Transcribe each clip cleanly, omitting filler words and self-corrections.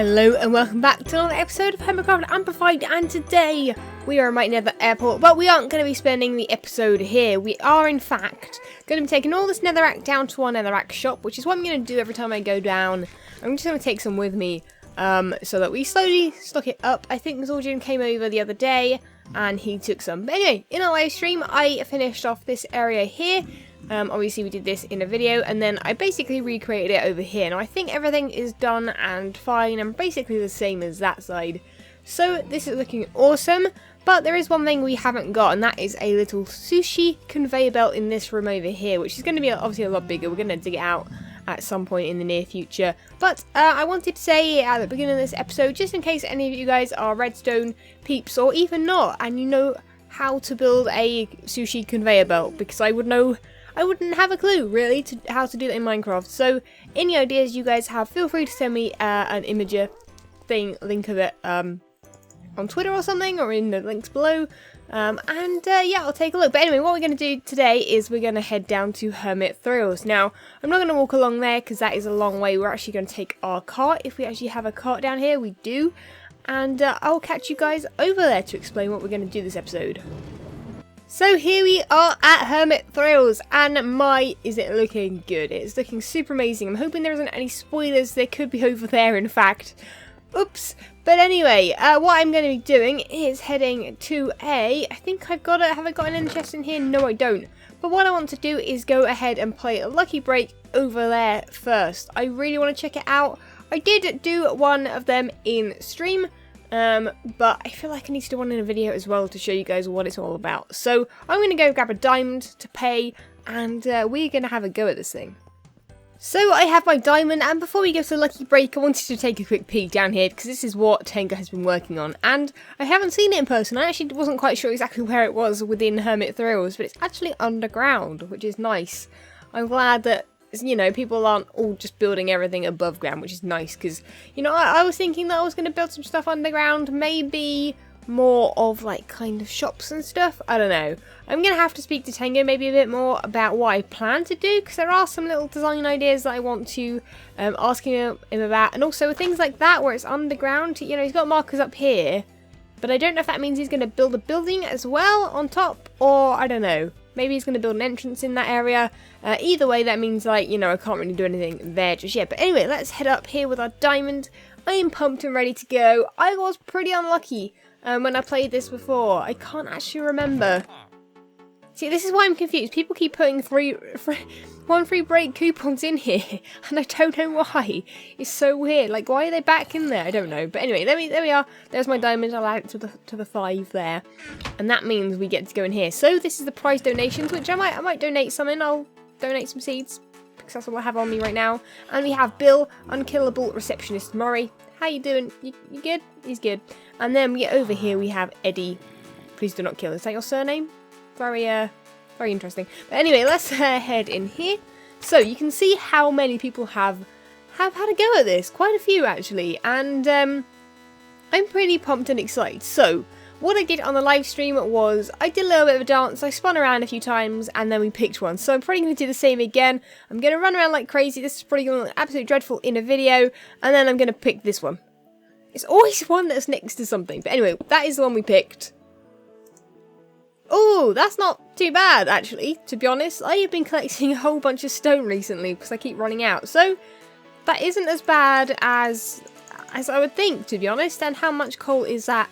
Hello and welcome back to another episode of Hermitcraft Amplified, and today we are at Nether Airport, but we aren't going to be spending the episode here. We are in fact going to be taking all this netherrack down to our netherrack shop, which is what I'm going to do every time I go down. I'm just going to take some with me so that we slowly stock it up. I think Zorgian came over the other day and he took some. But anyway, in our live stream I finished off this area here. Obviously we did this in a video and then I basically recreated it over here. Now I think everything is done and fine and basically the same as that side. So this is looking awesome, but there is one thing we haven't got, and that is a little sushi conveyor belt in this room over here, which is going to be obviously a lot bigger. We're going to dig it out at some point in the near future. But I wanted to say at the beginning of this episode, just in case any of you guys are redstone peeps or even not, and you know how to build a sushi conveyor belt, because I wouldn't have a clue really to how to do that in Minecraft. So any ideas you guys have, feel free to send me an imager link of it on Twitter or something, or in the links below, yeah, I'll take a look. But anyway, what we're going to do today is we're going to head down to Hermit Thrills. Now I'm not going to walk along there because that is a long way. We're actually going to take our cart, if we actually have a cart down here. We do, and I'll catch you guys over there to explain what we're going to do this episode. So here we are at Hermit Thrills, and my, is it looking good? It's looking super amazing. I'm hoping there isn't any spoilers. There could be over there, in fact. Oops. But anyway, what I'm going to be doing is heading to I think I've got it. Have I got an ender chest in here? No, I don't. But what I want to do is go ahead and play a lucky break over there first. I really want to check it out. I did do one of them in stream. But I feel like I need to do one in a video as well to show you guys what it's all about. So I'm going to go grab a diamond to pay, and we're going to have a go at this thing. So I have my diamond, and before we go to the lucky break, I wanted to take a quick peek down here because this is what Tenga has been working on, and I haven't seen it in person. I actually wasn't quite sure exactly where it was within Hermit Thrills, but it's actually underground, which is nice. I'm glad that, you know, people aren't all just building everything above ground, which is nice because, you know, I was thinking that I was going to build some stuff underground, maybe more of like kind of shops and stuff. I don't know. I'm going to have to speak to Tenga maybe a bit more about what I plan to do, because there are some little design ideas that I want to ask him about, and also things like that where it's underground. You know, he's got markers up here, but I don't know if that means he's going to build a building as well on top, or I don't know. Maybe he's going to build an entrance in that area. Either way, that means, like, you know, I can't really do anything there just yet. But anyway, let's head up here with our diamond. I am pumped and ready to go. I was pretty unlucky when I played this before. I can't actually remember. See, this is why I'm confused. People keep putting one free break coupons in here, and I don't know why. It's so weird. Like, why are they back in there? I don't know. But anyway, there we are. There's my diamond. I'll add it to the 5 there, and that means we get to go in here. So this is the prize donations, which I might donate some in. I'll donate some seeds because that's all I have on me right now. And we have Bill, unkillable receptionist Murray. How you doing? You good? He's good. And then we get over here. We have Eddie. Please do not kill. Is that your surname? Very interesting. But anyway, let's head in here. So you can see how many people have had a go at this. Quite a few actually, and I'm pretty pumped and excited. So what I did on the live stream was I did a little bit of a dance. I spun around a few times and then we picked one. So I'm probably going to do the same again. I'm going to run around like crazy. This is probably going to look absolutely dreadful in a video, and then I'm going to pick this one. It's always one that's next to something. But anyway, that is the one we picked. Oh, that's not too bad, actually, to be honest. I have been collecting a whole bunch of stone recently because I keep running out. So, that isn't as bad as I would think, to be honest. And how much coal is that?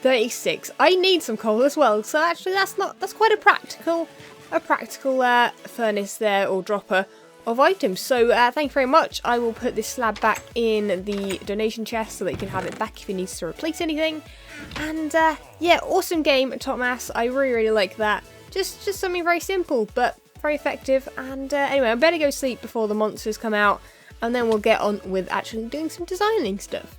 36. I need some coal as well. So, actually, that's quite a practical furnace there, or dropper of items. So, thank you very much. I will put this slab back in the donation chest so that you can have it back if you need to replace anything. And yeah, awesome game, Topmas. I really like that. Just something very simple but very effective. And anyway, I better go sleep before the monsters come out, and then we'll get on with actually doing some designing stuff.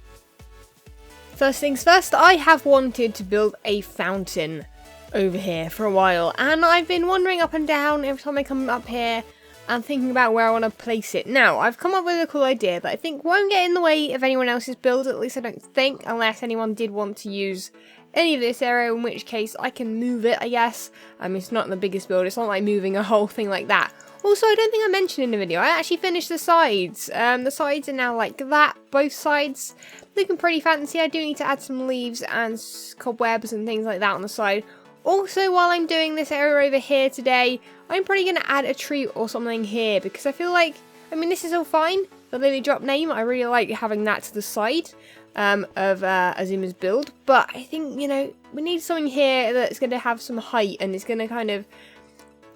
First things first, I have wanted to build a fountain over here for a while, and I've been wandering up and down every time I come up here and thinking about where I want to place it. Now, I've come up with a cool idea that I think won't get in the way of anyone else's build, at least I don't think, unless anyone did want to use any of this area, in which case I can move it, I guess. It's not the biggest build, it's not like moving a whole thing like that. Also, I don't think I mentioned in the video, I actually finished the sides. The sides are now like that, both sides. Looking pretty fancy. I do need to add some leaves and cobwebs and things like that on the side. Also, while I'm doing this area over here today, I'm probably going to add a tree or something here because I feel like, I mean, this is all fine. The lily drop name, I really like having that to the side of Azuma's build. But I think, you know, we need something here that's going to have some height and it's going to kind of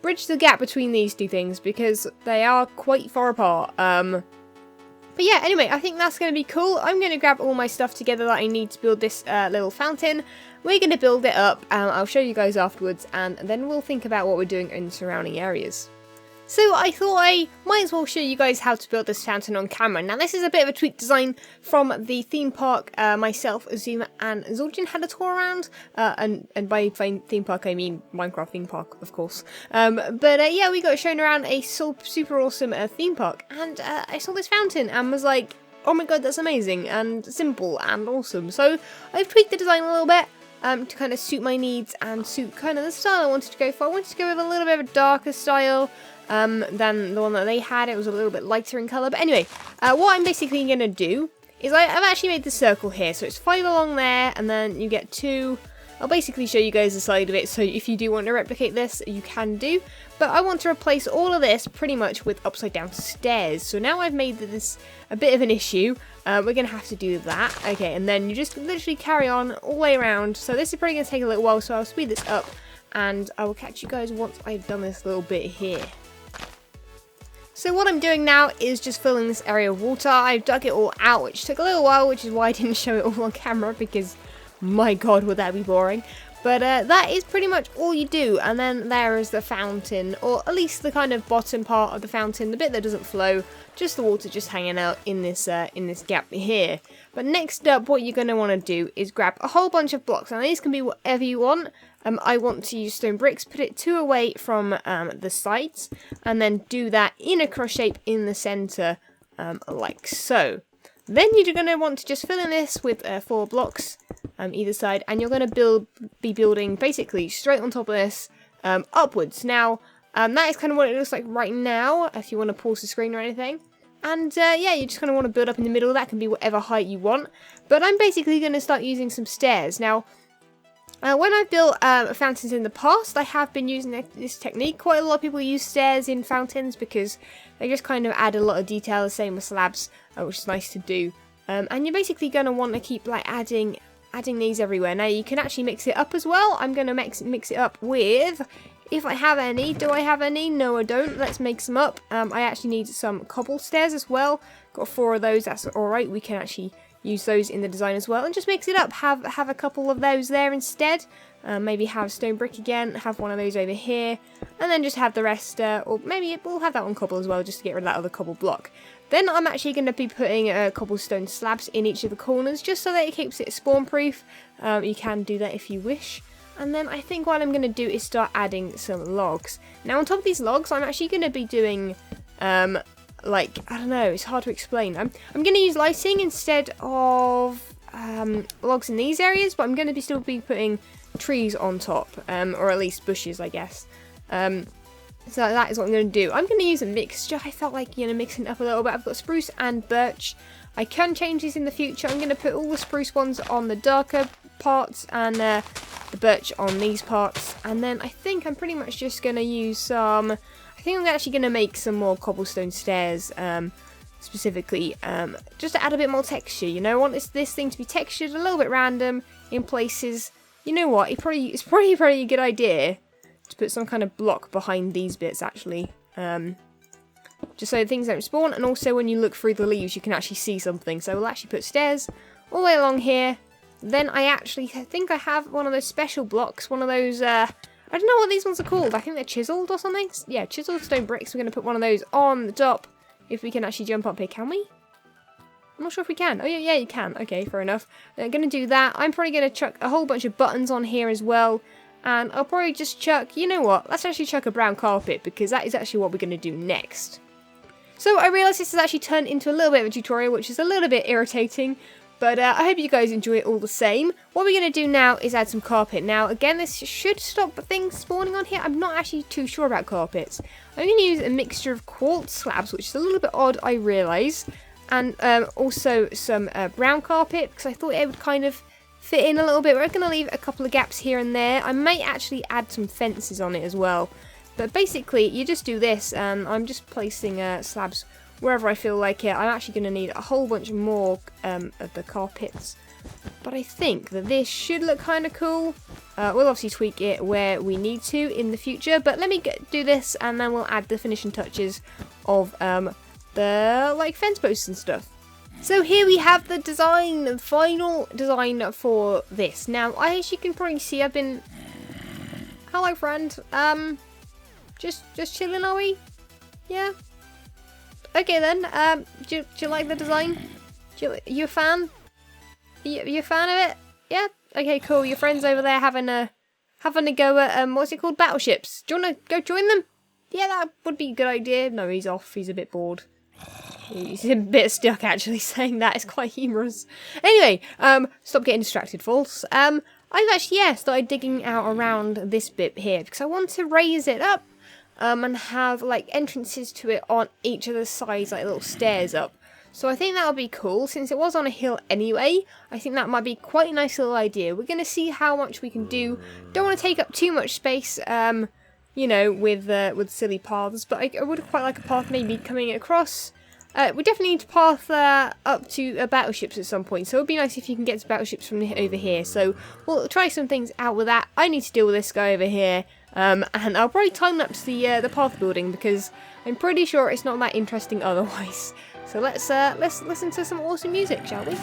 bridge the gap between these two things because they are quite far apart. But yeah, anyway, I think that's going to be cool. I'm going to grab all my stuff together that I need to build this little fountain. We're going to build it up. I'll show you guys afterwards, and then we'll think about what we're doing in surrounding areas. So I thought I might as well show you guys how to build this fountain on camera. Now this is a bit of a tweaked design from the theme park myself, Azuma and Zul'jin had a tour around. And by theme park I mean Minecraft theme park, of course. Yeah, we got shown around a super awesome theme park. And I saw this fountain and was like, oh my god, that's amazing and simple and awesome. So I've tweaked the design a little bit. To kind of suit my needs and suit kind of the style I wanted to go for. I wanted to go with a little bit of a darker style than the one that they had. It was a little bit lighter in colour. But anyway, what I'm basically going to do is I've actually made the circle here. So it's 5 along there and then you get 2. I'll basically show you guys the side of it. So if you do want to replicate this, you can do. But I want to replace all of this pretty much with upside down stairs. So now I've made this a bit of an issue. We're going to have to do that. Okay, and then you just literally carry on all the way around. So this is probably going to take a little while, so I'll speed this up. And I will catch you guys once I've done this little bit here. So what I'm doing now is just filling this area with water. I've dug it all out, which took a little while, which is why I didn't show it all on camera, because my god, would that be boring. But that is pretty much all you do, and then there is the fountain, or at least the kind of bottom part of the fountain, the bit that doesn't flow, just the water just hanging out in this gap here. But next up, what you're going to want to do is grab a whole bunch of blocks, and these can be whatever you want. I want to use stone bricks, put it 2 away from the sides, and then do that in a cross shape in the centre, like so. Then you're going to want to just fill in this with 4 blocks either side, and you're going to be building basically straight on top of this upwards. Now, that is kind of what it looks like right now, if you want to pause the screen or anything. And yeah, you just kind of want to build up in the middle. That can be whatever height you want. But I'm basically going to start using some stairs. Now, when I've built fountains in the past, I have been using this technique. Quite a lot of people use stairs in fountains because they just kind of add a lot of detail, the same with slabs, which is nice to do. And you're basically going to want to keep like adding these everywhere. Now you can actually mix it up as well. I'm going to mix it up with, if I have any. Do I have any? No, I don't. Let's make some up. I actually need some cobble stairs as well. Got 4 of those. That's alright. We can actually use those in the design as well, and just mix it up. Have a couple of those there instead. Maybe have stone brick again, have one of those over here, and then just have the rest, or maybe we'll have that on cobble as well, just to get rid of that other cobble block. Then I'm actually going to be putting cobblestone slabs in each of the corners, just so that it keeps it spawn proof. You can do that if you wish. And then I think what I'm going to do is start adding some logs. Now on top of these logs, I'm actually going to be doing like, I don't know, it's hard to explain. I'm going to use lighting instead of logs in these areas, but I'm going to still be putting trees on top, or at least bushes, I guess. So that is what I'm going to do. I'm going to use a mixture. I felt like, you know, mixing it up a little bit. I've got spruce and birch. I can change these in the future. I'm going to put all the spruce ones on the darker parts and the birch on these parts. And then I think I'm pretty much just going to use some... I think I'm actually going to make some more cobblestone stairs, specifically, just to add a bit more texture. You know, I want this thing to be textured a little bit random in places. You know what? It's probably a good idea to put some kind of block behind these bits, actually. Just so things don't spawn, and also when you look through the leaves, you can actually see something. So we'll actually put stairs all the way along here. Then I actually think I have one of those special blocks, one of those, I don't know what these ones are called. I think they're chiseled or something. Yeah, chiseled stone bricks. We're going to put one of those on the top. If we can actually jump up here, can we? I'm not sure if we can. Oh, yeah, you can. Okay, fair enough. I'm going to do that. I'm probably going to chuck a whole bunch of buttons on here as well. And I'll probably just chuck, you know what? Let's actually chuck a brown carpet, because that is actually what we're going to do next. So I realised this has actually turned into a little bit of a tutorial, which is a little bit irritating. But I hope you guys enjoy it all the same. What we're going to do now is add some carpet. Now, again, this should stop things spawning on here. I'm not actually too sure about carpets. I'm going to use a mixture of quartz slabs, which is a little bit odd, I realise. And also some brown carpet, because I thought it would kind of fit in a little bit. We're going to leave a couple of gaps here and there. I might actually add some fences on it as well. But basically, you just do this, and I'm just placing slabs wherever I feel like it. I'm actually going to need a whole bunch more of the carpets. But I think that this should look kind of cool. We'll obviously tweak it where we need to in the future. But let me do this, and then we'll add the finishing touches of the fence posts and stuff. So here we have the design, the final design for this. Now, as you can probably see, I've been... Hello, friend. Just chilling, are we? Yeah. Okay then. Do you like the design? You a fan? You a fan of it? Yeah. Okay, cool. Your friend's over there having a go at what's it called? Battleships. Do you wanna go join them? Yeah, that would be a good idea. No, he's off. He's a bit bored. He's a bit stuck actually saying that. It's quite humorous. Anyway, stop getting distracted, False. I've actually, started digging out around this bit here because I want to raise it up and have like entrances to it on each of the sides, like little stairs up. So I think that would be cool. Since it was on a hill anyway, I think that might be quite a nice little idea. We're going to see how much we can do. Don't want to take up too much space, you know, with silly paths, but I would quite like a path maybe coming across. We definitely need to path up to battleships at some point, so it would be nice if you can get to battleships from over here. So we'll try some things out with that. I need to deal with this guy over here, and I'll probably time lapse the path building because I'm pretty sure it's not that interesting otherwise. So let's listen to some awesome music, shall we?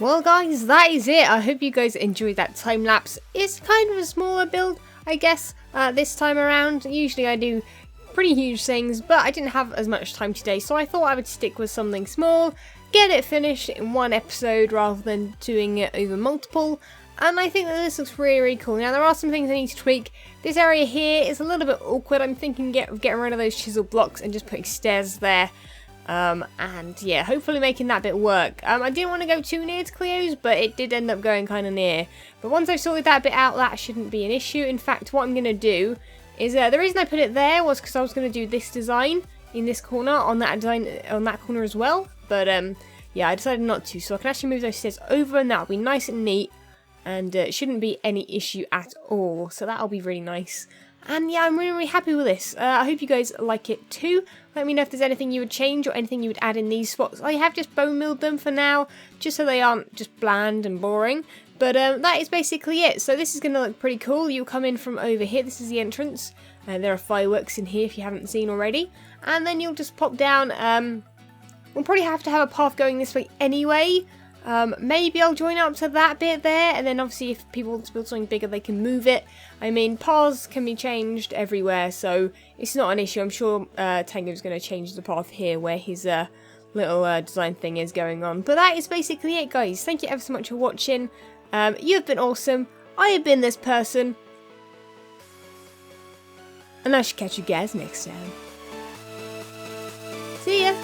Well guys, that is it. I hope you guys enjoyed that time lapse. It's kind of a smaller build, I guess, this time around. Usually I do pretty huge things, but I didn't have as much time today, so I thought I would stick with something small, get it finished in one episode rather than doing it over multiple. And I think that this looks really, really cool. Now, there are some things I need to tweak. This area here is a little bit awkward. I'm thinking of getting rid of those chisel blocks and just putting stairs there. And yeah, hopefully making that bit work. I didn't want to go too near to Cleo's, but it did end up going kind of near. But once I've sorted that bit out, that shouldn't be an issue. In fact, what I'm going to do is, the reason I put it there was because I was going to do this design in this corner, on that design, on that corner as well. But yeah, I decided not to, so I can actually move those stairs over and that'll be nice and neat. And it shouldn't be any issue at all, so that'll be really nice. And yeah, I'm really, really happy with this. I hope you guys like it too. Let me know if there's anything you would change or anything you would add in these spots. I have just bone milled them for now, just so they aren't just bland and boring. But that is basically it. So this is going to look pretty cool. You'll come in from over here. This is the entrance. There are fireworks in here if you haven't seen already. And then you'll just pop down. We'll probably have to have a path going this way anyway. Maybe I'll join up to that bit there, and then obviously if people want to build something bigger, they can move it. I mean, paths can be changed everywhere, so it's not an issue. I'm sure Tango's going to change the path here where his little design thing is going on. But that is basically it, guys. Thank you ever so much for watching. You have been awesome. I have been this person. And I should catch you guys next time. See ya!